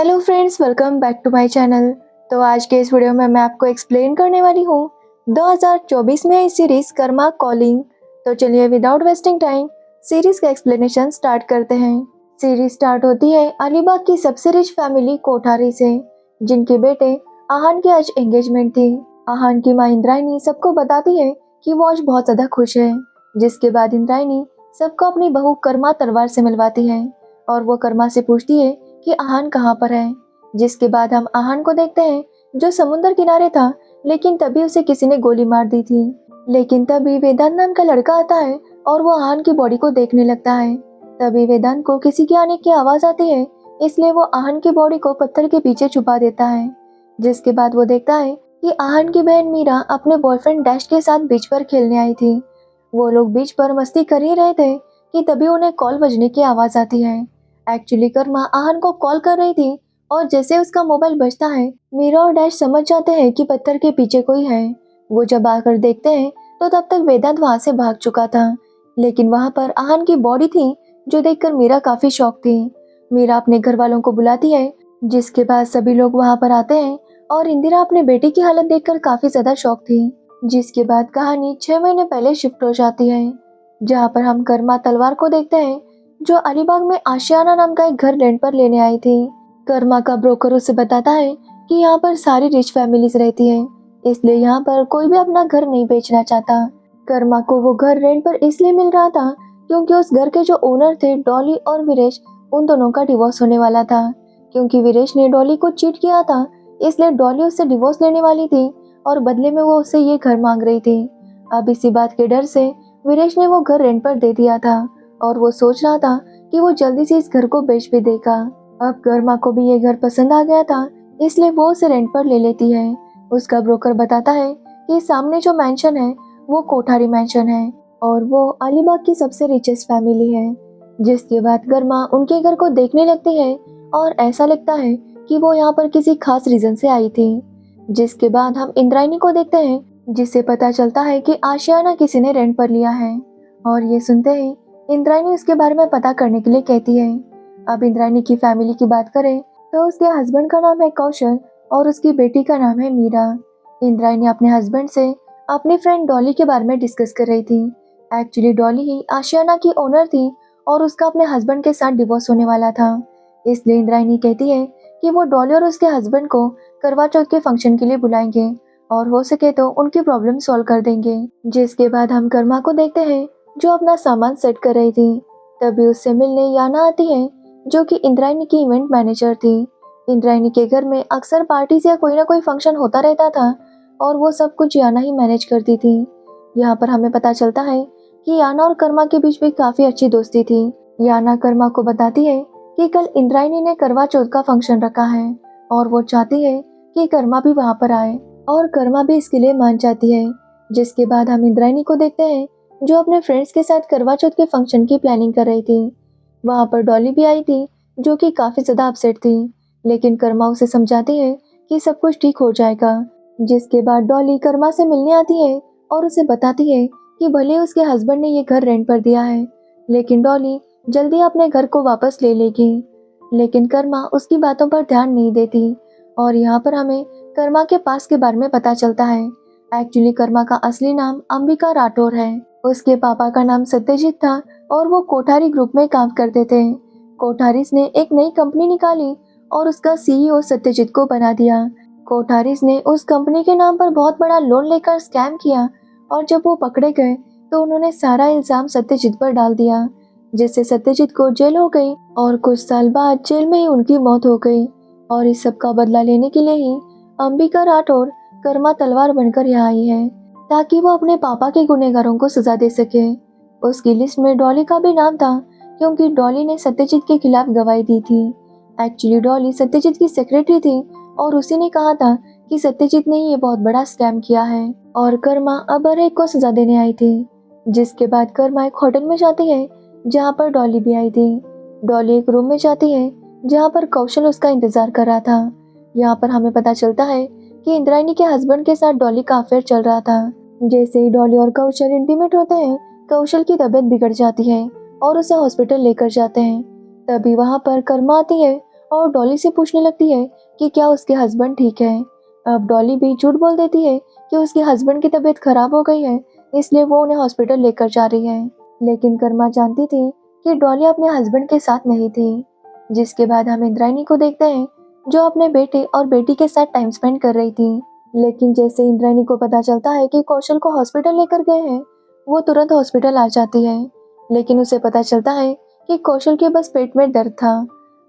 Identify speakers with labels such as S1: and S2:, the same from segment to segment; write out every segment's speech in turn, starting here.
S1: Hello friends, welcome back to my channel. तो आज के इस वीडियो में मैं आपको एक्सप्लेन करने वाली हूँ 2024 में आई सीरीज कर्मा कॉलिंग। तो चलिए विदाउट वेस्टिंग टाइम सीरीज का एक्सप्लेनेशन स्टार्ट करते हैं। सीरीज स्टार्ट होती है अलीबाग की सबसे रिच फैमिली कोठारी से, जिनके बेटे आहान की आज एंगेजमेंट थी। आहान की माँ इंद्रायणी सबको बताती है कि वो आज बहुत ज्यादा खुश है, जिसके बाद इंद्रायणी सबको अपनी बहू कर्मा तलवार से मिलवाती है और वो कर्मा से पूछती है कि आहान कहाँ पर है। जिसके बाद हम आहान को देखते हैं जो समुद्र किनारे था, लेकिन तभी उसे किसी ने गोली मार दी थी। लेकिन तभी वेदांत नाम का लड़का आता है और वो आहान की बॉडी को देखने लगता है। तभी वेदांत को किसी के आने की आवाज आती है, इसलिए वो आहान की बॉडी को पत्थर के पीछे छुपा देता है। जिसके बाद वो देखता है कि आहान की बहन मीरा अपने बॉयफ्रेंड डैश के साथ बीच पर खेलने आई थी। वो लोग बीच पर मस्ती कर ही रहे थे कि तभी उन्हें कॉल बजने की आवाज आती है। एक्चुअली कर्मा आहान को कॉल कर रही थी और जैसे उसका मोबाइल बजता है, मीरा और डैश समझ जाते हैं कि पत्थर के पीछे कोई है। वो जब आकर देखते हैं तो तब तक वेदांत वहां से भाग चुका था, लेकिन वहां पर आहान की बॉडी थी, जो देखकर मीरा काफी शॉक थी। मीरा अपने घर वालों को बुलाती है, जिसके बाद सभी लोग वहां पर आते हैं और इंदिरा अपने बेटे की हालत देखकर काफी ज्यादा शॉक थी। जिसके बाद कहानी 6 महीने पहले शिफ्ट हो जाती है, जहाँ पर हम कर्मा तलवार को देखते हैं, जो अलीबाग में आशियाना नाम का एक घर रेंट पर लेने आई थी। कर्मा का ब्रोकर उसे बताता है कि यहाँ पर सारी रिच फैमिलीज रहती हैं, इसलिए यहाँ पर कोई भी अपना घर नहीं बेचना चाहता। कर्मा को वो घर रेंट पर इसलिए मिल रहा था क्योंकि उस घर के जो ओनर थे डॉली और वीरेश, उन दोनों का डिवोर्स होने वाला था। क्योंकि वीरेश ने डॉली को चीट किया था, इसलिए डॉली उससे डिवोर्स लेने वाली थी और बदले में वो उससे ये घर मांग रही थी। अब इसी बात के डर से वीरेश ने वो घर रेंट पर दे दिया था और वो सोच रहा था कि वो जल्दी से इस घर को बेच भी देगा। अब कर्मा को भी ये घर पसंद आ गया था, इसलिए वो उसे रेंट पर ले लेती है। उसका ब्रोकर बताता है कि सामने जो मैंशन है वो कोठारी मैंशन है और वो अलीबाग की सबसे रिचेस्ट फैमिली है। जिसके बाद कर्मा उनके घर को देखने लगती है और ऐसा लगता है कि वो यहाँ पर किसी खास रीजन से आई थी। जिसके बाद हम इंद्रायणी को देखते हैं, जिससे पता चलता है कि आशियाना किसी ने रेंट पर लिया है। और ये सुनते ही इंद्रायणी उसके बारे में पता करने के लिए कहती है। अब इंद्रायणी की फैमिली की बात करें तो उसके हस्बैंड का नाम है कौशल और उसकी बेटी का नाम है मीरा। इंद्रायणी अपने हस्बैंड से अपनी फ्रेंड डॉली के बारे में डिस्कस कर रही थी। एक्चुअली डॉली ही आशियाना की ओनर थी और उसका अपने हस्बैंड के साथ डिवोर्स होने वाला था। इसलिए इंद्रायणी कहती है कि वो डॉली और उसके हस्बैंड को करवा चौथ के फंक्शन के लिए बुलाएंगे और हो सके तो उनकी प्रॉब्लम सॉल्व कर देंगे। जिसके बाद हम कर्मा को देखते हैं, जो अपना सामान सेट कर रही थी। तभी उससे मिलने याना आती है, जो कि इंद्रायणी की इवेंट मैनेजर थी। इंद्रायणी के घर में अक्सर पार्टीज या कोई ना कोई फंक्शन होता रहता था और वो सब कुछ याना ही मैनेज करती थी। यहाँ पर हमें पता चलता है कि याना और कर्मा के बीच भी काफी अच्छी दोस्ती थी। याना कर्मा को बताती है कि कल इंद्रायणी ने करवा चौथ का फंक्शन रखा है और वो चाहती है कि कर्मा भी वहाँ पर आए और कर्मा भी इसके लिए मान जाती है। जिसके बाद हम इंद्रायणी को देखते हैं, जो अपने फ्रेंड्स के साथ करवा चौथ के फंक्शन की प्लानिंग कर रही थी। वहाँ पर डॉली भी आई थी, जो कि काफी ज्यादा अपसेट थी, लेकिन कर्मा उसे समझाती है कि सब कुछ ठीक हो जाएगा। जिसके बाद डॉली कर्मा से मिलने आती है और उसे बताती है कि भले उसके हस्बैंड ने ये घर रेंट पर दिया है, लेकिन डॉली जल्दी अपने घर को वापस ले लेगी। लेकिन कर्मा उसकी बातों पर ध्यान नहीं देती और यहाँ पर हमें कर्मा के पास के बारे में पता चलता है। एक्चुअली कर्मा का असली नाम अंबिका राठौर है। उसके पापा का नाम सत्यजीत था और वो कोठारी ग्रुप में काम करते थे। कोठारीस ने एक नई कंपनी निकाली और उसका सीईओ सत्यजीत को बना दिया। कोठारीस ने उस कंपनी के नाम पर बहुत बड़ा लोन लेकर स्कैम किया और जब वो पकड़े गए तो उन्होंने सारा इल्जाम सत्यजीत पर डाल दिया, जिससे सत्यजीत को जेल हो गई और कुछ साल बाद जेल में ही उनकी मौत हो गई। और इस सब का बदला लेने के लिए ही अंबिका राठौर कर्मा तलवार बनकर यहाँ आई है, ताकि वो अपने पापा के गुनहगारों को सजा दे सके। उसकी लिस्ट में डॉली का भी नाम था, क्योंकि डॉली ने सत्यजीत के खिलाफ गवाही दी थी। एक्चुअली डॉली सत्यजीत की सेक्रेटरी थी और उसी ने कहा था कि सत्यजीत ने ये बहुत बड़ा स्कैम किया है और कर्मा अब हर एक को सजा देने आई थी। जिसके बाद कर्मा एक होटल में जाती है, जहाँ पर डॉली भी आई थी। डॉली एक रूम में जाती है, जहाँ पर कौशल उसका इंतजार कर रहा था। यहाँ पर हमें पता चलता है कि इंद्रायणी के हस्बैंड के साथ डॉली का अफेयर चल रहा था। जैसे ही डॉली और कौशल इंटीमेट होते हैं, कौशल की तबीयत बिगड़ जाती है और उसे हॉस्पिटल लेकर जाते हैं। तभी वहाँ पर कर्मा आती है और डॉली से पूछने लगती है कि क्या उसके हस्बैंड ठीक है। अब डॉली भी झूठ बोल देती है कि उसके हस्बैंड की तबीयत खराब हो गई है, इसलिए वो उन्हें हॉस्पिटल लेकर जा रही है। लेकिन कर्मा जानती थी कि डॉली अपने हस्बैंड के साथ नहीं थी। जिसके बाद हम इंद्रायणी को देखते हैं जो अपने बेटे और बेटी के साथ टाइम स्पेंड कर रही थी। लेकिन जैसे इंद्रायणी को पता चलता है कि कौशल को हॉस्पिटल लेकर गए हैं, वो तुरंत हॉस्पिटल आ जाती है। लेकिन उसे पता चलता है कि कौशल के बस पेट में दर्द था।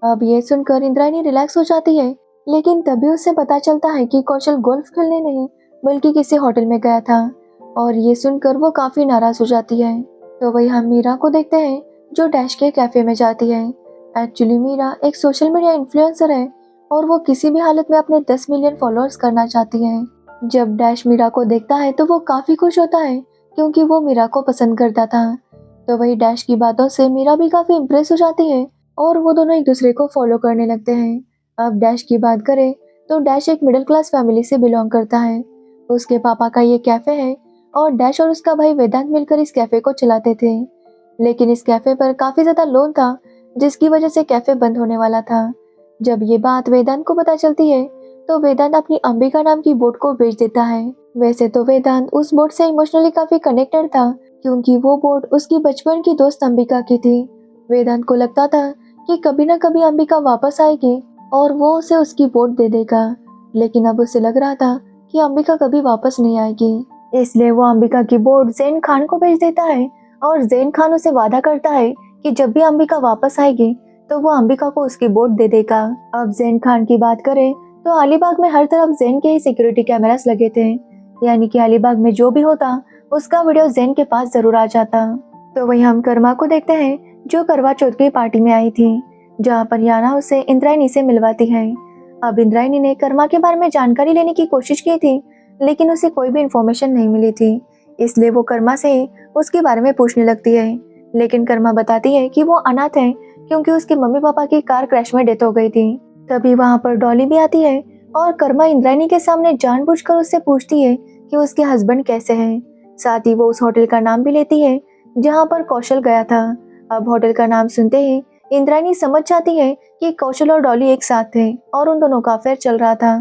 S1: अब ये सुनकर इंद्रायणी रिलैक्स हो जाती है, लेकिन तभी उसे पता चलता है कि कौशल गोल्फ खेलने नहीं बल्कि किसी होटल में गया था। और ये सुनकर वो काफी नाराज हो जाती है। तो वही हम मीरा को देखते हैं जो डैश के कैफे में जाती है। एक्चुअली मीरा एक सोशल मीडिया इन्फ्लुएंसर है और वो किसी भी हालत में अपने 10 मिलियन फॉलोअर्स करना चाहती है। जब डैश मीरा को देखता है तो वो काफी खुश होता है क्योंकि वो मीरा को पसंद करता था। तो वही डैश की बातों से मीरा भी काफी इम्प्रेस हो जाती है और वो दोनों एक दूसरे को फॉलो करने लगते हैं। अब डैश की बात करें तो डैश एक मिडिल क्लास फैमिली से बिलोंग करता है। उसके पापा का ये कैफे है और डैश और उसका भाई वेदांत मिलकर इस कैफे को चलाते थे। लेकिन इस कैफे पर काफी ज्यादा लोन था, जिसकी वजह से कैफे बंद होने वाला था। जब ये बात वेदांत को पता चलती है तो वेदांत अपनी अंबिका नाम की बोट को बेच देता है। वैसे तो वेदांत उस बोट से इमोशनली काफी कनेक्टेड था क्योंकि वो बोट उसकी बचपन की दोस्त अंबिका की थी। वेदांत को लगता था कि कभी ना कभी अंबिका वापस आएगी और वो उसे उसकी बोट दे देगा। लेकिन अब उसे लग रहा था कि अंबिका कभी वापस नहीं आएगी, इसलिए वो अंबिका की बोट जैन खान को बेच देता है। और जैन खान उसे वादा करता है कि जब भी अंबिका वापस आएगी तो वो अंबिका को उसकी बोट दे देगा। अब जैन खान की बात करें तो अलीबाग में हर तरफ जैन के ही सिक्योरिटी कैमरास लगे थे, यानी कि अलीबाग में जो भी होता उसका वीडियो जैन के पास जरूर आ जाता। तो वही हम कर्मा को देखते हैं जो करवा चौथ की पार्टी में आई थी, जहाँ पर याना उसे इंद्रायणी से मिलवाती है। अब इंद्रायणी ने कर्मा के बारे में जानकारी लेने की कोशिश की थी, लेकिन उसे कोई भी इंफॉर्मेशन नहीं मिली थी, इसलिए वो कर्मा से उसके बारे में पूछने लगती है। लेकिन कर्मा बताती है कि वो अनाथ है क्योंकि उसके मम्मी पापा की कार क्रैश में डेथ हो गई थी। तभी वहाँ पर डॉली भी आती है और कर्मा इंद्रायणी के सामने जानबूझकर उससे पूछती है कि उसके हस्बैंड कैसे हैं। साथ ही वो उस होटल का नाम भी लेती है जहाँ पर कौशल गया था। अब होटल का नाम सुनते ही इंद्रायणी समझ जाती है कि कौशल और डॉली एक साथ थे और उन दोनों का अफेयर चल रहा था।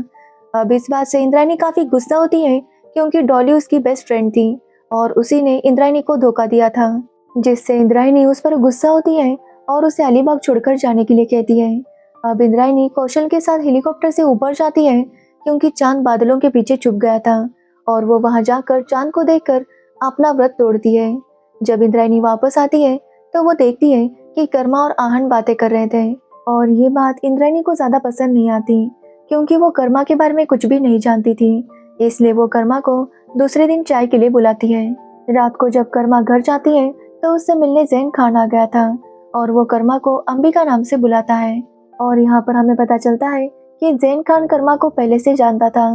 S1: अब इस बात से इंद्रायणी काफी गुस्सा होती है क्योंकि डॉली उसकी बेस्ट फ्रेंड थी और उसी ने इंद्रायणी को धोखा दिया था, जिससे इंद्रायणी उस पर गुस्सा होती है और उसे अलीबाग छोड़कर जाने के लिए कहती है। अब इंद्रायणी कौशल के साथ हेलीकॉप्टर से ऊपर जाती है क्योंकि चांद बादलों के पीछे छुप गया था और वो वहां जाकर चांद को देखकर अपना व्रत तोड़ती है। जब इंद्रायणी वापस आती है तो वो देखती है कि कर्मा और आहन बातें कर रहे थे और ये बात इंद्रायणी को ज्यादा पसंद नहीं आती क्योंकि वो कर्मा के बारे में कुछ भी नहीं जानती थी। इसलिए वो कर्मा को दूसरे दिन चाय के लिए बुलाती है। रात को जब कर्मा घर जाती है तो उससे मिलने जैन खान आ गया था और वो कर्मा को अंबिका नाम से बुलाता है। और यहाँ पर हमें पता चलता है कि जैन खान कर्मा को पहले से जानता था।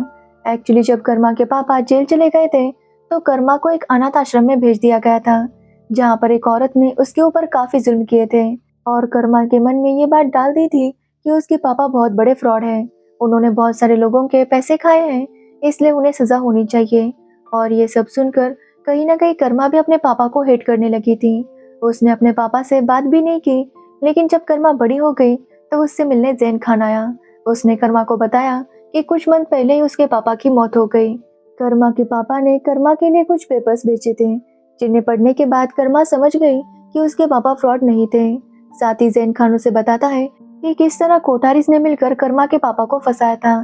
S1: एक्चुअली जब कर्मा के पापा जेल चले गए थे तो कर्मा को एक अनाथ आश्रम में भेज दिया गया था, जहाँ पर एक औरत ने उसके ऊपर काफी जुल्म किए थे और कर्मा के मन में ये बात डाल दी थी कि उसके पापा बहुत बड़े फ्रॉड हैं। उन्होंने बहुत सारे लोगों के पैसे खाए हैं, इसलिए उन्हें सजा होनी चाहिए। और ये सब सुनकर कहीं ना कहीं कर्मा भी अपने पापा को हेट करने लगी थी। उसने अपने पापा से बात भी नहीं की, लेकिन जब कर्मा बड़ी हो गई तो उससे मिलने जैन खान आया। उसने कर्मा को बताया कि कुछ मंथ पहले ही उसके पापा की मौत हो गई। कर्मा के पापा ने कर्मा के लिए कुछ पेपर्स बेचे थे, जिन्हें पढ़ने के बाद कर्मा समझ गई कि उसके पापा फ्रॉड नहीं थे। साथ ही जैन खान उसे बताता है कि किस तरह कोठारिस ने मिलकर कर्मा के पापा को फंसाया था।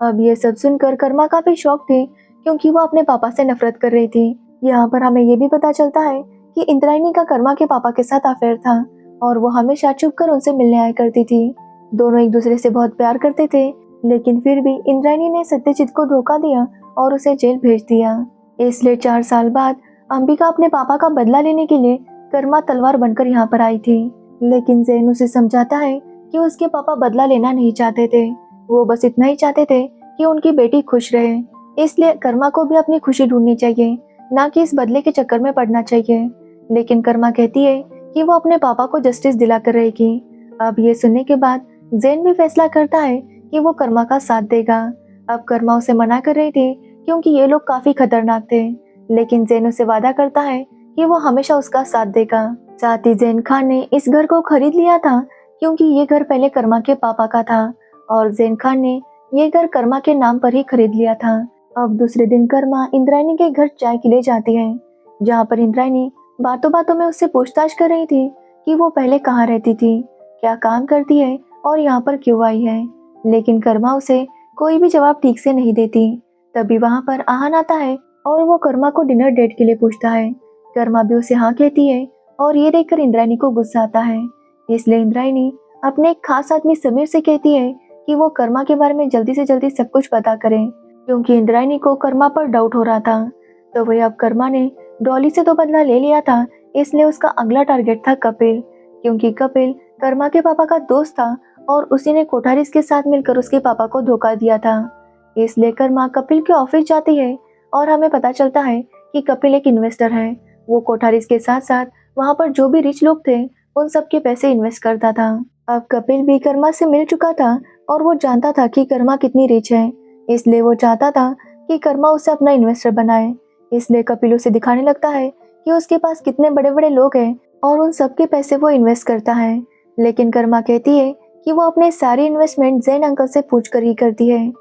S1: अब ये सब सुनकर कर्मा काफी शॉक थी क्योंकि वो अपने पापा से नफरत कर रही थी। यहाँ पर हमें ये भी पता चलता है कि इंद्रायणी का कर्मा के पापा के साथ अफेयर था और वो हमेशा छुप कर उनसे मिलने आया करती थी। दोनों एक दूसरे से बहुत प्यार करते थे, लेकिन फिर भी इंद्रायणी ने सत्यजीत को धोखा दिया और उसे जेल भेज दिया। इसलिए 4 साल बाद अंबिका अपने पापा का बदला लेने के लिए कर्मा तलवार बनकर यहाँ पर आई थी। लेकिन जैन उसे समझाता है कि उसके पापा बदला लेना नहीं चाहते थे, वो बस इतना ही चाहते थे कि उनकी बेटी खुश रहे। इसलिए कर्मा को भी अपनी खुशी ढूंढनी चाहिए, ना कि इस बदले के चक्कर में पड़ना चाहिए। लेकिन कर्मा कहती है कि वो अपने पापा को जस्टिस दिला कर रहेगी। अब ये सुनने के बाद जैन भी फैसला करता है कि वो कर्मा का साथ देगा। अब कर्मा उसे मना कर रही थी क्योंकि ये लोग काफी खतरनाक थे, लेकिन जैन उसे वादा करता है कि वो हमेशा उसका साथ देगा। साथ ही जैन खान ने इस घर को खरीद लिया था क्योंकि ये घर पहले कर्मा के पापा का था और जैन खान ने ये घर कर्मा के नाम पर ही खरीद लिया था। अब दूसरे दिन कर्मा इंद्रायणी के घर चाय के लिए जाती है, जहाँ पर इंद्रायणी बातों बातों में उससे पूछताछ कर रही थी कि वो पहले कहाँ रहती थी, क्या काम करती है और यहाँ पर क्यों आई है। लेकिन कर्मा उसे कोई भी जवाब ठीक से नहीं देती। तभी वहाँ पर आहान आता है और वो कर्मा को डिनर डेट के लिए पूछता है। कर्मा भी उसे हाँ कहती है और ये देखकर इंद्रायणी को गुस्सा आता है। इसलिए इंद्रायणी अपने एक खास आदमी समीर से कहती है कि वो कर्मा के बारे में जल्दी से जल्दी सब कुछ पता करें, क्योंकि इंद्रायणी को कर्मा पर डाउट हो रहा था। तो वही अब कर्मा ने डॉली से तो बदला ले लिया था, इसलिए उसका अगला टारगेट था कपिल, क्योंकि कपिल कर्मा के पापा का दोस्त था और उसी ने कोठारिस के साथ मिलकर उसके पापा को धोखा दिया था। इसलिए कर्मा कपिल के ऑफिस जाती है और हमें पता चलता है कि कपिल एक इन्वेस्टर है। वो कोठारिस के साथ साथ वहाँ पर जो भी रिच लोग थे उन सबके पैसे इन्वेस्ट करता था। अब कपिल भी कर्मा से मिल चुका था और वो जानता था कि कर्मा कितनी रिच है, इसलिए वो चाहता था कि कर्मा उसे अपना इन्वेस्टर बनाए। इसलिए कपिल उसे दिखाने लगता है कि उसके पास कितने बड़े बड़े लोग हैं और उन सबके पैसे वो इन्वेस्ट करता है। लेकिन कर्मा कहती है कि वो अपने सारी इन्वेस्टमेंट जैन अंकल से पूछ कर ही करती है।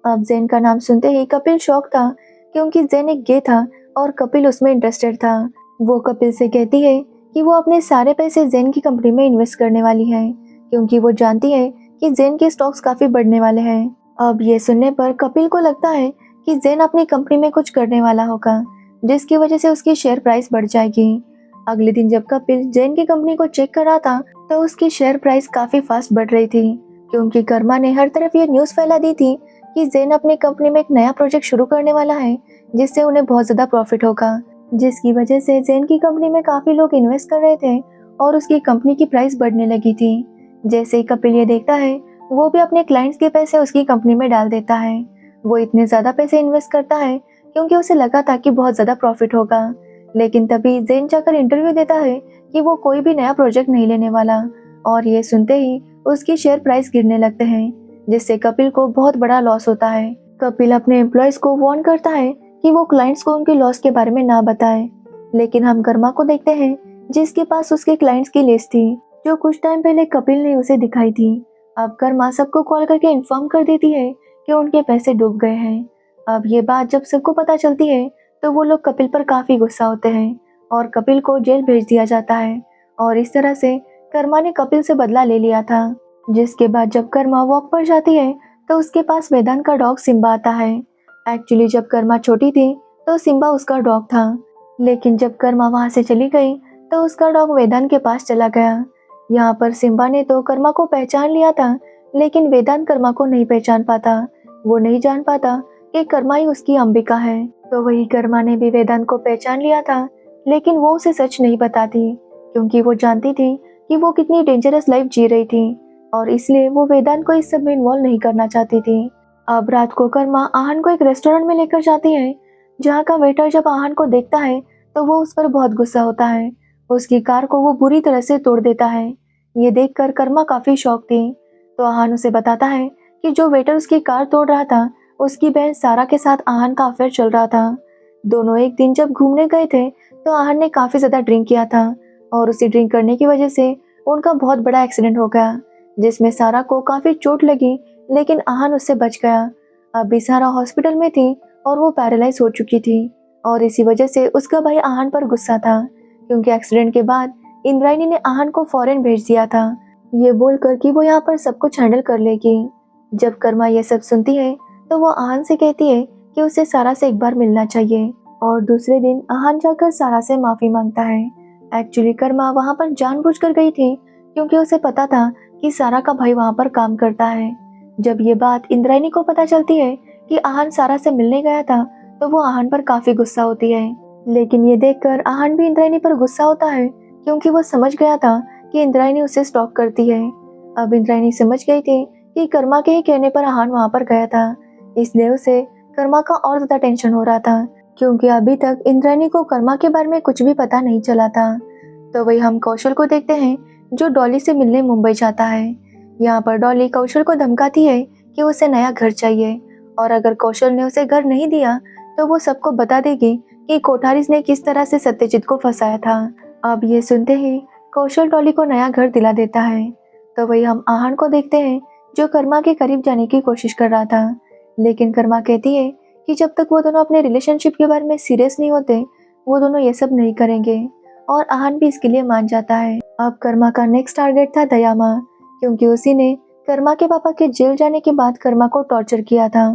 S1: अब जैन का नाम सुनते ही कपिल शॉक था, क्योंकि जैन एक गे था और कपिल उसमें इंटरेस्टेड था। वो कपिल से कहती है कि वो अपने सारे पैसे जैन की कंपनी में इन्वेस्ट करने वाली है, क्योंकि वो जानती है कि जैन के स्टॉक्स काफी बढ़ने वाले हैं। अब ये सुनने पर कपिल को लगता है कि जैन अपनी कंपनी में कुछ करने वाला होगा, जिसकी वजह से उसकी शेयर प्राइस बढ़ जाएगी। अगले दिन जब कपिल जैन की कंपनी को चेक कर रहा था तो उसकी शेयर प्राइस काफी फास्ट बढ़ रही थी, क्योंकि कर्मा ने हर तरफ ये न्यूज़ फैला दी थी कि जैन अपनी कंपनी में एक नया प्रोजेक्ट शुरू करने वाला है, जिससे उन्हें बहुत ज्यादा प्रॉफिट होगा, जिसकी वजह से जैन की कंपनी में काफी लोग इन्वेस्ट कर रहे थे और उसकी कंपनी की प्राइस बढ़ने लगी थी। जैसे ही कपिल ये देखता है, वो भी अपने क्लाइंट्स के पैसे उसकी कंपनी में डाल देता है। वो इतने ज्यादा पैसे इन्वेस्ट करता है क्योंकि उसे लगा था कि बहुत ज्यादा प्रॉफिट होगा। लेकिन तभी जैन जाकर इंटरव्यू देता है कि वो कोई भी नया प्रोजेक्ट नहीं लेने वाला, और ये सुनते ही उसकी शेयर प्राइस गिरने लगते हैं, जिससे कपिल को बहुत बड़ा लॉस होता है। कपिल अपने एम्प्लॉयज को वार्न करता है कि वो क्लाइंट्स को उनके लॉस के बारे में ना बताए। लेकिन हम कर्मा को देखते हैं, जिसके पास उसके क्लाइंट्स की लिस्ट थी, जो कुछ टाइम पहले कपिल ने उसे दिखाई थी। अब कर्मा सबको कॉल करके इन्फॉर्म कर देती है कि उनके पैसे डूब गए हैं। अब ये बात जब सबको पता चलती है तो वो लोग कपिल पर काफी गुस्सा होते हैं और कपिल को जेल भेज दिया जाता है। और इस तरह से कर्मा ने कपिल से बदला ले लिया था। जिसके बाद जब कर्मा वॉक पर जाती है तो उसके पास वेदांत का डॉग सिम्बा आता है। एक्चुअली जब कर्मा छोटी थी तो सिम्बा उसका डॉग था, लेकिन जब कर्मा वहाँ से चली गई तो उसका डॉग वेदांत के पास चला गया। यहाँ पर सिम्बा ने तो कर्मा को पहचान लिया था, लेकिन वेदांत कर्मा को नहीं पहचान पाता। वो नहीं जान पाता कि कर्मा ही उसकी अंबिका है। तो वही कर्मा ने भी वेदांत को पहचान लिया था, लेकिन वो उसे सच नहीं बताती, क्योंकि वो जानती थी कि वो कितनी डेंजरस लाइफ जी रही थी और इसलिए वो वेदांत को इस सब में इन्वॉल्व नहीं करना चाहती थी। अब रात को कर्मा आहान को एक रेस्टोरेंट में लेकर जाती है, जहाँ का वेटर जब आहान को देखता है तो वो उस पर बहुत गुस्सा होता है। उसकी कार को वो बुरी तरह से तोड़ देता है। ये देखकर कर्मा काफी शॉक थी। तो आहान उसे बताता है कि जो वेटर उसकी कार तोड़ रहा था, उसकी बहन सारा के साथ आहान का अफेयर चल रहा था। दोनों एक दिन जब घूमने गए थे तो आहान ने काफी ज्यादा ड्रिंक किया था और उसी ड्रिंक करने की वजह से उनका बहुत बड़ा एक्सीडेंट हो गया, जिसमें सारा को काफी चोट लगी, लेकिन आहान उससे बच गया। अभी सारा हॉस्पिटल में थी और वो पैरालाइज हो चुकी थी, और इसी वजह से उसका भाई आहान पर गुस्सा था, क्योंकि एक्सीडेंट के बाद इंद्रायणी ने आहान को फॉरेन भेज दिया था, ये बोलकर कि वो यहाँ पर सब कुछ हैंडल कर लेगी। जब कर्मा ये सब सुनती है तो वो आहान से कहती है कि उसे सारा से एक बार मिलना चाहिए, और दूसरे दिन आहान जाकर सारा से माफी मांगता है। एक्चुअली कर्मा वहाँ पर जानबूझकर गई थी, क्योंकि उसे पता था कि सारा का भाई वहाँ पर काम करता है। जब ये बात इंद्रायणी को पता चलती है कि आहान सारा से मिलने गया था, तो वो आहान पर काफी गुस्सा होती है। लेकिन ये देखकर आहान भी इंद्रायणी पर गुस्सा होता है, क्योंकि वो समझ गया था कि इंद्रायणी उसे स्टॉक करती है। अब इंद्रायणी समझ गई थी कि कर्मा के ही कहने पर आहान वहाँ पर गया था, इसलिए उसे कर्मा का और ज्यादा टेंशन हो रहा था, क्योंकि अभी तक इंद्रायणी को कर्मा के बारे में कुछ भी पता नहीं चला था। तो वही हम कौशल को देखते हैं, जो डॉली से मिलने मुंबई जाता है। यहाँ पर डॉली कौशल को धमकाती है कि उसे नया घर चाहिए, और अगर कौशल ने उसे घर नहीं दिया तो वो सबको बता देगी कि कोठारिस ने किस तरह से सत्यजीत को फंसाया था। अब ये सुनते ही कौशल डॉली को नया घर दिला देता है। तो वही हम आहन को देखते हैं जो कर्मा के करीब जाने की कोशिश कर रहा था, लेकिन कर्मा कहती है कि जब तक वो दोनों अपने रिलेशनशिप के बारे में सीरियस नहीं होते वो दोनों ये सब नहीं करेंगे, और आहन भी इसके लिए मान जाता है। अब कर्मा का नेक्स्ट टारगेट था दयामा, क्योंकि उसी ने कर्मा के पापा के जेल जाने के बाद कर्मा को टॉर्चर किया था।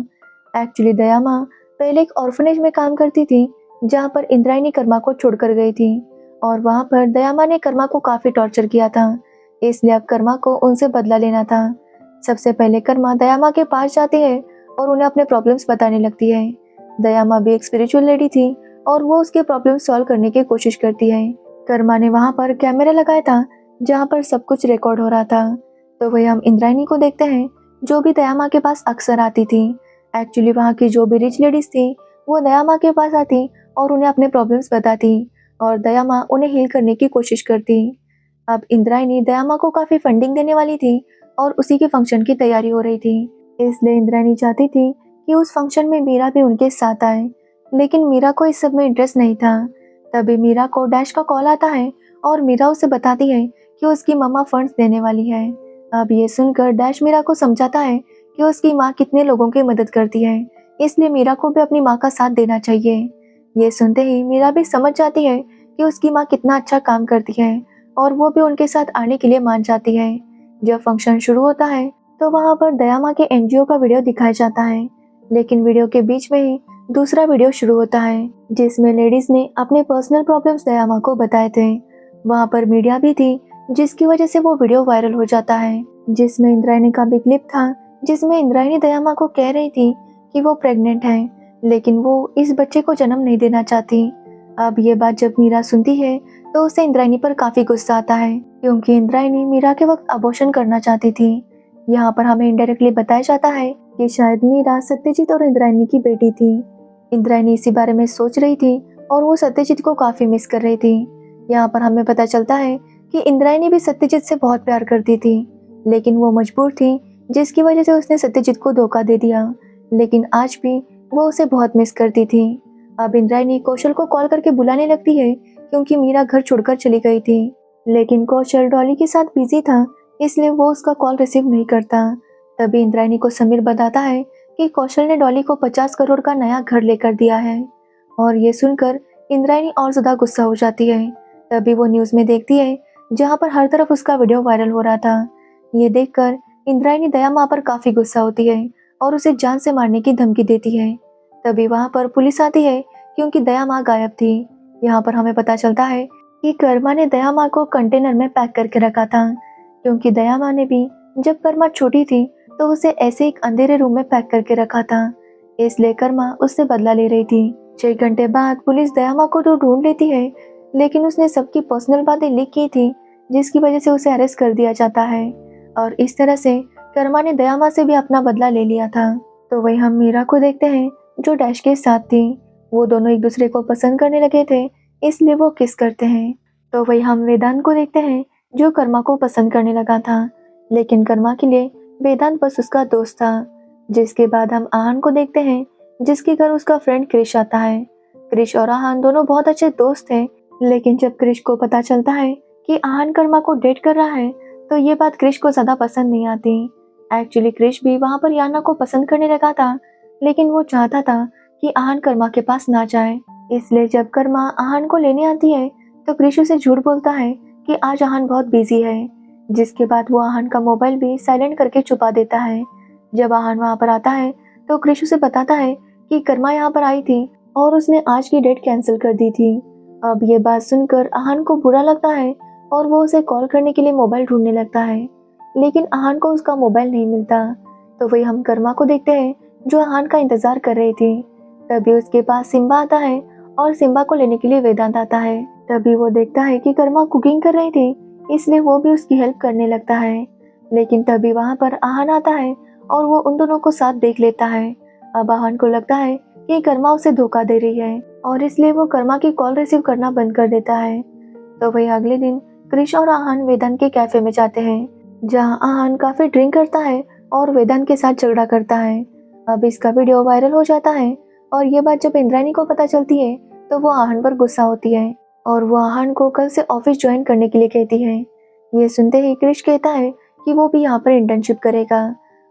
S1: एक्चुअली दयामा पहले एक ऑर्फनेज में काम करती थी जहाँ पर इंद्रायणी कर्मा को छोड़कर गई थी, और वहाँ पर दयामा ने कर्मा को काफी टॉर्चर किया था, इसलिए अब कर्मा को उनसे बदला लेना था। सबसे पहले कर्मा दयामा के पास जाती है और उन्हें अपने प्रॉब्लम्स बताने लगती है। दयामा भी एक स्पिरिचुअल लेडी थी और वो उसके प्रॉब्लम सॉल्व करने की कोशिश करती है। कर्मा ने वहाँ पर कैमरा लगाया था जहाँ पर सब कुछ रिकॉर्ड हो रहा था। तो वही हम इंद्रायणी को देखते हैं जो भी दयामा के पास अक्सर आती थी। एक्चुअली वहाँ की जो भी रिच लेडीज थी वो दयामा के पास आती और उन्हें अपने प्रॉब्लम्स बताती, और दयामा उन्हें हील करने की कोशिश करती। अब इंद्रायणी दयामा को काफ़ी फंडिंग देने वाली थी और उसी के फंक्शन की तैयारी हो रही थी, इसलिए इंद्रायणी चाहती थी कि उस फंक्शन में मीरा भी उनके साथ आए, लेकिन मीरा को इस सब में इंटरेस्ट नहीं था। तभी मीरा को डैश का कॉल आता है और मीरा उसे बताती है कि उसकी मम्मा फंड्स देने वाली है। अब ये सुनकर डैश मीरा को समझाता है कि उसकी माँ कितने लोगों की मदद करती है, इसलिए मीरा को भी अपनी माँ का साथ देना चाहिए। ये सुनते ही मीरा भी समझ जाती है कि उसकी माँ कितना अच्छा काम करती है और वो भी उनके साथ आने के लिए मान जाती है। जब फंक्शन शुरू होता है तो वहाँ पर दयामा के एनजीओ का वीडियो दिखाया जाता है, लेकिन वीडियो के बीच में ही दूसरा वीडियो शुरू होता है जिसमें लेडीज ने अपने पर्सनल प्रॉब्लम्स दयामा को बताए थे। वहाँ पर मीडिया भी थी जिसकी वजह से वो वीडियो वायरल हो जाता है, जिसमें इंद्रायणी का भी क्लिप था जिसमें इंद्रायणी दयामा को कह रही थी कि वो प्रेग्नेंट है, लेकिन वो इस बच्चे को जन्म नहीं देना चाहती। अब ये बात जब मीरा सुनती है तो उसे इंद्रायणी पर काफी गुस्सा आता है, क्योंकि इंद्रायणी मीरा के वक्त अबॉर्शन करना चाहती थी। यहाँ पर हमें इनडायरेक्टली बताया जाता है कि शायद मीरा सत्यजीत और इंद्रायणी की बेटी थी। इंद्रायणी इसी बारे में सोच रही थी और वो सत्यजीत को काफी मिस कर रही थी। यहाँ पर हमें पता चलता है कि इंद्रायणी भी सत्यजीत से बहुत प्यार करती थी, लेकिन वो मजबूर थी जिसकी वजह से उसने सत्यजीत को धोखा दे दिया, लेकिन आज भी वो उसे बहुत मिस करती थी। अब इंद्रायणी कौशल को कॉल करके बुलाने लगती है क्योंकि मीरा घर छोड़कर चली गई थी, लेकिन कौशल डॉली के साथ बिजी था इसलिए वो उसका कॉल रिसीव नहीं करता। तभी इंद्रायणी को समीर बताता है कि कौशल ने डॉली को 50 करोड़ का नया घर लेकर दिया है, और ये सुनकर इंद्रायणी और ज्यादा गुस्सा हो जाती है। तभी वो न्यूज में देखती है जहाँ पर हर तरफ उसका वीडियो वायरल हो रहा था। ये देखकर इंद्रायणी दयामा पर काफी गुस्सा होती है और उसे जान से मारने की धमकी देती है। तभी वहाँ पर पुलिस आती है क्योंकि दयामा गायब थी। यहाँ पर हमें पता चलता है कि कर्मा ने दयामा को कंटेनर में पैक करके रखा था, क्योंकि दयामा ने भी जब कर्मा छोटी थी तो उसे ऐसे एक अंधेरे रूम में पैक करके रखा था, इसलिए कर्मा उससे बदला ले रही थी। 6 घंटे बाद पुलिस दयामा को तो ढूंढ लेती है, लेकिन उसने सबकी पर्सनल बातें लीक की थी जिसकी वजह से उसे अरेस्ट कर दिया जाता है, और इस तरह से कर्मा ने दयामा से भी अपना बदला ले लिया था। तो वही हम मीरा को देखते हैं जो डैश के साथ थी। वो दोनों एक दूसरे को पसंद करने लगे थे इसलिए वो किस करते हैं। तो वही हम वेदांत को देखते हैं जो कर्मा को पसंद करने लगा था, लेकिन कर्मा के लिए वेदांत बस उसका दोस्त था। जिसके बाद हम आहन को देखते हैं जिसके घर उसका फ्रेंड क्रिश आता है। क्रिश और आहन दोनों बहुत अच्छे दोस्त थे, लेकिन जब क्रिश को पता चलता है कि आहन कर्मा को डेट कर रहा है तो ये बात क्रिश को ज्यादा पसंद नहीं आती। एक्चुअली क्रिश भी वहाँ पर याना को पसंद करने लगा था, लेकिन वो चाहता था कि आहन कर्मा के पास ना जाए, इसलिए जब कर्मा आहन को लेने आती है तो क्रिश उसे झूठ बोलता है कि आज आहन बहुत बिजी है, जिसके बाद वो आहन का मोबाइल भी साइलेंट करके छुपा देता है। जब आहन वहाँ पर आता है तो क्रिश उसे बताता है कि कर्मा यहाँ पर आई थी और उसने आज की डेट कैंसिल कर दी थी। अब ये बात सुनकर आहन को बुरा लगता है और वो उसे कॉल करने के लिए मोबाइल ढूंढने लगता है, लेकिन आहन को उसका मोबाइल नहीं मिलता। तो वही हम कर्मा को देखते हैं जो आहन का इंतजार कर रही थी। तभी उसके पास सिम्बा आता है और सिम्बा को लेने के लिए वेदांत आता है। तभी वो देखता है कि कर्मा कुकिंग कर रही थी, इसलिए वो भी उसकी हेल्प करने लगता है, लेकिन तभी वहाँ पर आहन आता है और वो उन दोनों को साथ देख लेता है। अब आहन को लगता है कि कर्मा उसे धोखा दे रही है और इसलिए वो कर्मा की कॉल रिसीव करना बंद कर देता है। तो वही अगले दिन क्रिश और आहन वेदांत के कैफे में जाते हैं, जहाँ आहन काफी ड्रिंक करता है और वेदांत के साथ झगड़ा करता है। अब इसका वीडियो वायरल हो जाता है और ये बात जब इंद्रायणी को पता चलती है तो वो आहन पर गुस्सा होती है और वो आहन को कल से ऑफिस ज्वाइन करने के लिए कहती है। ये सुनते ही क्रिश कहता है कि वो भी यहाँ पर इंटर्नशिप करेगा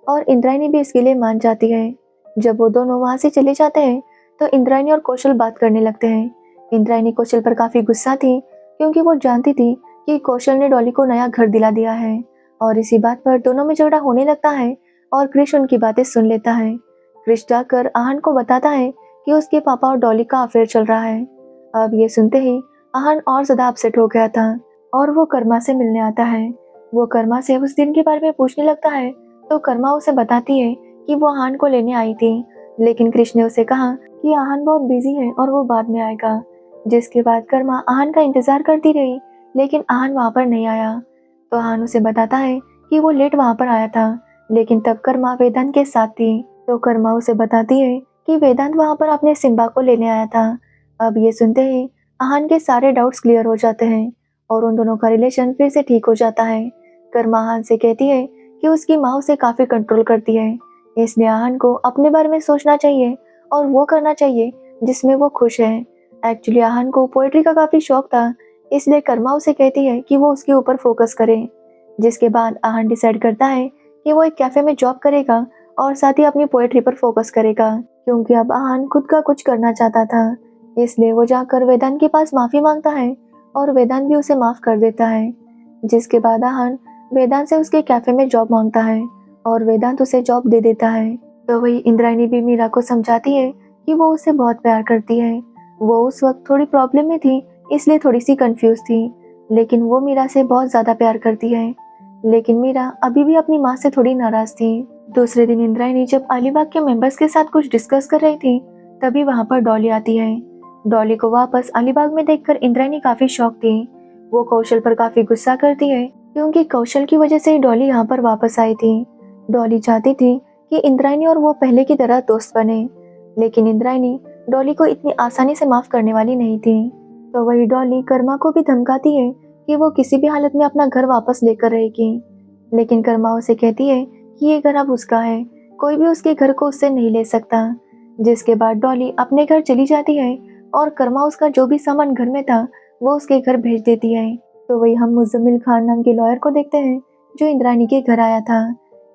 S1: और इंद्रायणी भी इसके लिए मान जाती है। जब वो दोनों वहाँ से चले जाते हैं तो इंद्रायणी और कौशल बात करने लगते हैं। इंद्रायणी कौशल पर काफ़ी गुस्सा थी क्योंकि वो जानती थी कि कौशल ने डॉली को नया घर दिला दिया है और इसी बात पर दोनों में झगड़ा होने लगता है और क्रिश उनकी बातें सुन लेता है। क्रिश जाकर आहन को बताता है कि उसके पापा और डॉली का अफेयर चल रहा है। अब ये सुनते ही आहन और ज़्यादा अपसेट हो गया था और वो कर्मा से मिलने आता है। वो कर्मा से उस दिन के बारे में पूछने लगता है तो कर्मा उसे बताती है कि वो आहन को लेने आई थी, लेकिन क्रिश ने उसे कहा कि आहन बहुत बिजी है और वो बाद में आएगा। जिसके बाद कर्मा आहन का इंतजार करती रही, लेकिन आहन वहाँ पर नहीं आया। तो आहन उसे बताता है कि वो लेट वहाँ पर आया था, लेकिन तब कर्मा वेदांत के साथ थी। तो कर्मा उसे बताती है कि वेदांत वहाँ पर अपने सिम्बा को लेने आया था। अब ये सुनते ही आहन के सारे डाउट्स क्लियर हो जाते हैं और उन दोनों का रिलेशन फिर से ठीक हो जाता है। कर्मा आहन से कहती है कि उसकी माँ उसे काफ़ी कंट्रोल करती है, इसलिए आहन को अपने बारे में सोचना चाहिए और वो करना चाहिए जिसमें वो खुश है। एक्चुअली आहन को पोएट्री का काफ़ी शौक था, इसलिए कर्मा उसे कहती है कि वो उसके ऊपर फोकस करे। जिसके बाद आहन डिसाइड करता है कि वो एक कैफ़े में जॉब करेगा और साथ ही अपनी पोएट्री पर फोकस करेगा, क्योंकि अब आहन खुद का कुछ करना चाहता था। इसलिए वो जाकर वेदांत के पास माफ़ी मांगता है और वेदांत भी उसे माफ़ कर देता है। जिसके बाद आहन वेदांत से उसके कैफ़े में जॉब मांगता है और वेदांत उसे जॉब दे देता है। तो वही इंद्रायणी भी मीरा को समझाती है कि वो उसे बहुत प्यार करती है। वो उस वक्त थोड़ी प्रॉब्लम में थी, इसलिए थोड़ी सी कंफ्यूज थी, लेकिन वो मीरा से बहुत ज़्यादा प्यार करती है। लेकिन मीरा अभी भी अपनी माँ से थोड़ी नाराज़ थी। दूसरे दिन इंद्रायणी जब अलीबाग के मेंबर्स के साथ कुछ डिस्कस कर रही थी, तभी वहाँ पर डॉली आती है। डॉली को वापस अलीबाग में देखकर इंद्रायणी काफ़ी शॉक थी। वो कौशल पर काफ़ी गुस्सा करती है क्योंकि कौशल की वजह से डॉली यहाँ पर वापस आई थी। डॉली चाहती थी कि इंद्रायणी और वो पहले की तरह दोस्त बने, लेकिन इंद्रायणी डॉली को इतनी आसानी से माफ़ करने वाली नहीं थी। तो वही डॉली कर्मा को भी धमकाती है कि वो किसी भी हालत में अपना घर वापस लेकर रहेगी, लेकिन कर्मा उसे कहती है कि ये घर अब उसका है, कोई भी उसके घर को उससे नहीं ले सकता। जिसके बाद डॉली अपने घर चली जाती है और कर्मा उसका जो भी सामान घर में था वो उसके घर भेज देती है। तो वही हम मुजम्मिल खान नाम के लॉयर को देखते हैं जो इंद्रायणी के घर आया था।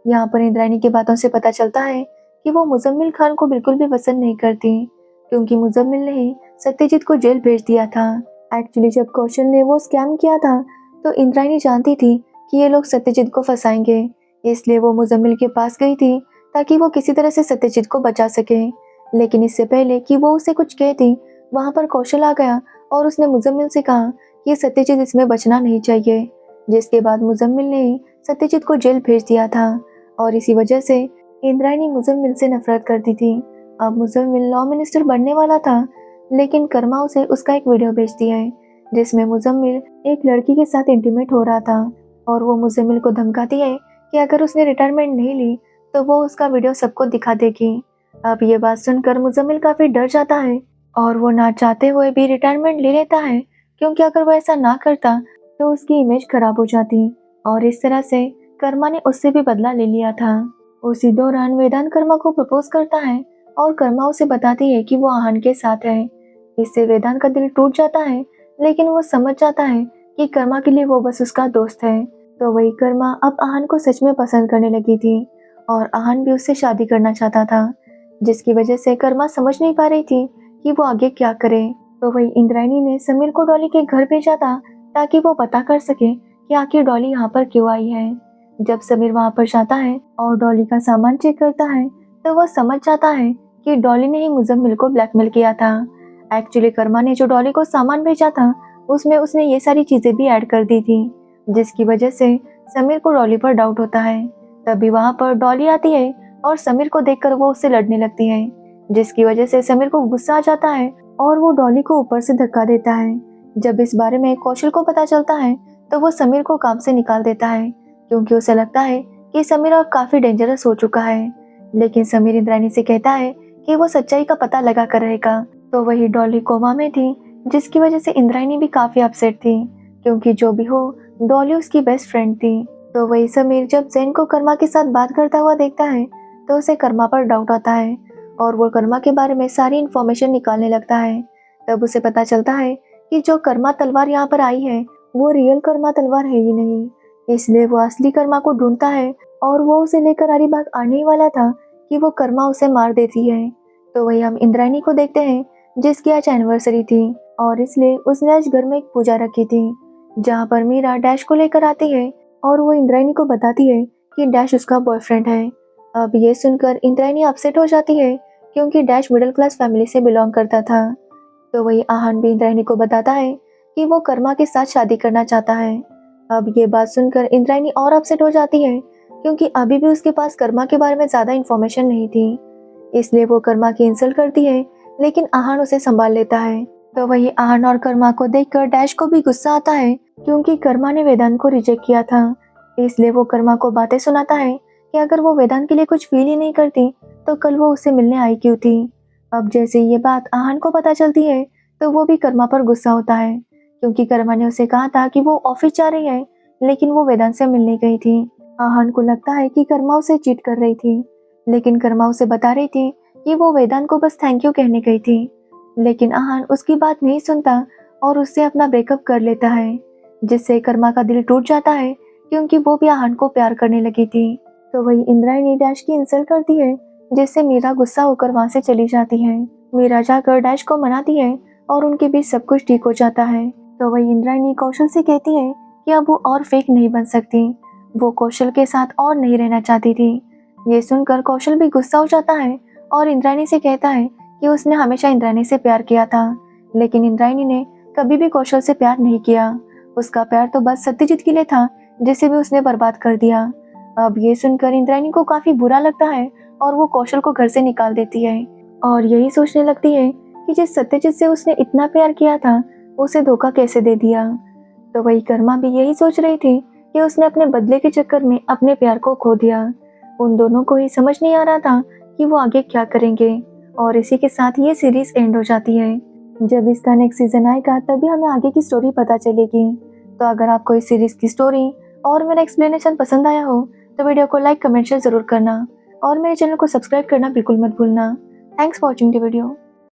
S1: यहाँ पर इंद्रायणी की बातों से पता चलता है कि वो मुजम्मिल खान को बिल्कुल भी पसंद नहीं करती, क्योंकि मुजम्मिल ने ही सत्यजीत को जेल भेज दिया था। एक्चुअली जब कौशल ने वो स्कैम किया था तो इंद्रायणी जानती थी कि ये लोग सत्यजीत को फंसाएंगे, इसलिए वो मुजम्मिल के पास गई थी ताकि वो किसी तरह से सत्यजीत को बचा सके। लेकिन इससे पहले कि वो उसे कुछ कहती, वहाँ पर कौशल आ गया और उसने मुजम्मिल से कहा कि सत्यजीत इसमें बचना नहीं चाहिए। जिसके बाद मुजम्मिल ने ही सत्यजीत को जेल भेज दिया था और इसी वजह से इंद्रायणी मुजम्मिल से नफरत करती थी। अब मुजम्मिल लॉ मिनिस्टर बनने वाला था, लेकिन कर्मा उसे उसका एक वीडियो भेजती है जिसमें मुजम्मिल एक लड़की के साथ इंटीमेट हो रहा था और वो मुजम्मिल को धमकाती है कि अगर उसने रिटायरमेंट नहीं ली तो वो उसका वीडियो सबको दिखा देगी। अब ये बात सुनकर मुजम्मिल काफ़ी डर जाता है और वो ना चाहते हुए भी रिटायरमेंट ले लेता है, क्योंकि अगर वो ऐसा ना करता तो उसकी इमेज खराब हो जाती और इस तरह से कर्मा ने उससे भी बदला ले लिया था। उसी दौरान वेदांत कर्मा को प्रपोज करता है और कर्मा उसे बताती है कि वो आहन के साथ है। इससे वेदांत का दिल टूट जाता है, लेकिन वो समझ जाता है कि कर्मा के लिए वो बस उसका दोस्त है। तो वही कर्मा अब आहन को सच में पसंद करने लगी थी और आहन भी उससे शादी करना चाहता था, जिसकी वजह से कर्मा समझ नहीं पा रही थी कि वो आगे क्या करे। तो वही इंद्रायणी ने समीर को डॉली के घर भेजा था ताकि वो पता कर सके कि आखिर डॉली यहाँ पर क्यों आई है। जब समीर वहाँ पर जाता है और डॉली का सामान चेक करता है तो वो समझ जाता है कि डॉली ने ही मुजम्मिल को ब्लैकमेल किया था। एक्चुअली कर्मा ने जो डॉली को सामान भेजा था उसमें उसने ये सारी चीज़ें भी ऐड कर दी थी, जिसकी वजह से समीर को डॉली पर डाउट होता है। तभी वहाँ पर डॉली आती है और समीर को देखकर वो उससे लड़ने लगती है, जिसकी वजह से समीर को गुस्सा आ जाता है और वो डॉली को ऊपर से धक्का देता है। जब इस बारे में कौशल को पता चलता है तो वो समीर को काम से निकाल देता है, क्योंकि उसे लगता है कि समीर अब काफ़ी डेंजरस हो चुका है। लेकिन समीर इंद्रायणी से कहता है कि वो सच्चाई का पता लगा कर रहेगा। तो वही डॉली कोमा में थी, जिसकी वजह से इंद्रायणी भी काफ़ी अपसेट थी, क्योंकि जो भी हो डॉली उसकी बेस्ट फ्रेंड थी। तो वही समीर जब जैन को कर्मा के साथ बात करता हुआ देखता है तो उसे कर्मा पर डाउट आता है और वो कर्मा के बारे में सारी इन्फॉर्मेशन निकालने लगता है। तब उसे पता चलता है कि जो कर्मा तलवार यहाँ पर आई है वो रियल कर्मा तलवार है ही नहीं, इसलिए वो असली कर्मा को ढूंढता है और वो उसे लेकर अलीबाग आने ही वाला था कि वो कर्मा उसे मार देती है। तो वही हम इंद्रायणी को देखते हैं जिसकी आज एनिवर्सरी थी और इसलिए उसने आज घर में एक पूजा रखी थी जहाँ पर मीरा डैश को लेकर आती है और वो इंद्रायणी को बताती है कि डैश उसका बॉयफ्रेंड है। अब ये सुनकर इंद्रायणी अपसेट हो जाती है क्योंकि डैश मिडिल क्लास फैमिली से बिलोंग करता था। तो वही आहान भी इंद्रायणी को बताता है कि वो कर्मा के साथ शादी करना चाहता है। अब ये बात सुनकर इंद्रायणी और अपसेट हो जाती है क्योंकि अभी भी उसके पास कर्मा के बारे में ज़्यादा इन्फॉर्मेशन नहीं थी, इसलिए वो कर्मा की इंसल्ट करती है, लेकिन आहान उसे संभाल लेता है। तो वही आहान और कर्मा को देखकर डैश को भी गुस्सा आता है क्योंकि कर्मा ने वेदांत को रिजेक्ट किया था, इसलिए वो कर्मा को बातें सुनाता है कि अगर वो वेदांत के लिए कुछ फील ही नहीं करती तो कल वो उससे मिलने आई क्यों थी। अब जैसे ये बात आहान को पता चलती है तो वो भी कर्मा पर गुस्सा होता है क्योंकि कर्मा ने उसे कहा था कि वो ऑफिस जा रही है, लेकिन वो वेदांत से मिलने गई थी। आहान को लगता है कि कर्मा उसे चीट कर रही थी, लेकिन कर्मा उसे बता रही थी कि वो वेदांत को बस थैंक यू कहने गई थी, लेकिन आहान उसकी बात नहीं सुनता और उससे अपना ब्रेकअप कर लेता है, जिससे कर्मा का दिल टूट जाता है क्योंकि वो भी आहान को प्यार करने लगी थी। तो वही इंद्रायणी डैश की इंसल्ट करती है जिससे मीरा गुस्सा होकर वहां से चली जाती है। मीरा जाकर डैश को मनाती है और उनके बीच सब कुछ ठीक हो जाता है। तो वही इंद्रायणी कौशल से कहती है कि अब वो और फेक नहीं बन सकती, वो कौशल के साथ और नहीं रहना चाहती थी। ये सुनकर कौशल भी गुस्सा हो जाता है और इंद्रायणी से कहता है कि उसने हमेशा इंद्रायणी से प्यार किया था, लेकिन इंद्रायणी ने कभी भी कौशल से प्यार नहीं किया। उसका प्यार तो बस सत्यजीत के लिए था जिसे भी उसने बर्बाद कर दिया। अब ये सुनकर इंद्रायणी को काफी बुरा लगता है और वो कौशल को घर से निकाल देती है और यही सोचने लगती है कि जिस सत्यजीत से उसने इतना प्यार किया था उसे धोखा कैसे दे दिया। तो वही कर्मा भी यही सोच रही थी कि उसने अपने बदले के चक्कर में अपने प्यार को खो दिया। उन दोनों को ही समझ नहीं आ रहा था कि वो आगे क्या करेंगे और इसी के साथ ये सीरीज एंड हो जाती है। जब इसका नेक्स्ट सीजन आएगा तभी हमें आगे की स्टोरी पता चलेगी। तो अगर आपको इस सीरीज की स्टोरी और मेरा एक्सप्लेनेशन पसंद आया हो तो वीडियो को लाइक कमेंट शेयर जरूर करना और मेरे चैनल को सब्सक्राइब करना बिल्कुल मत भूलना। Thanks for watching the video.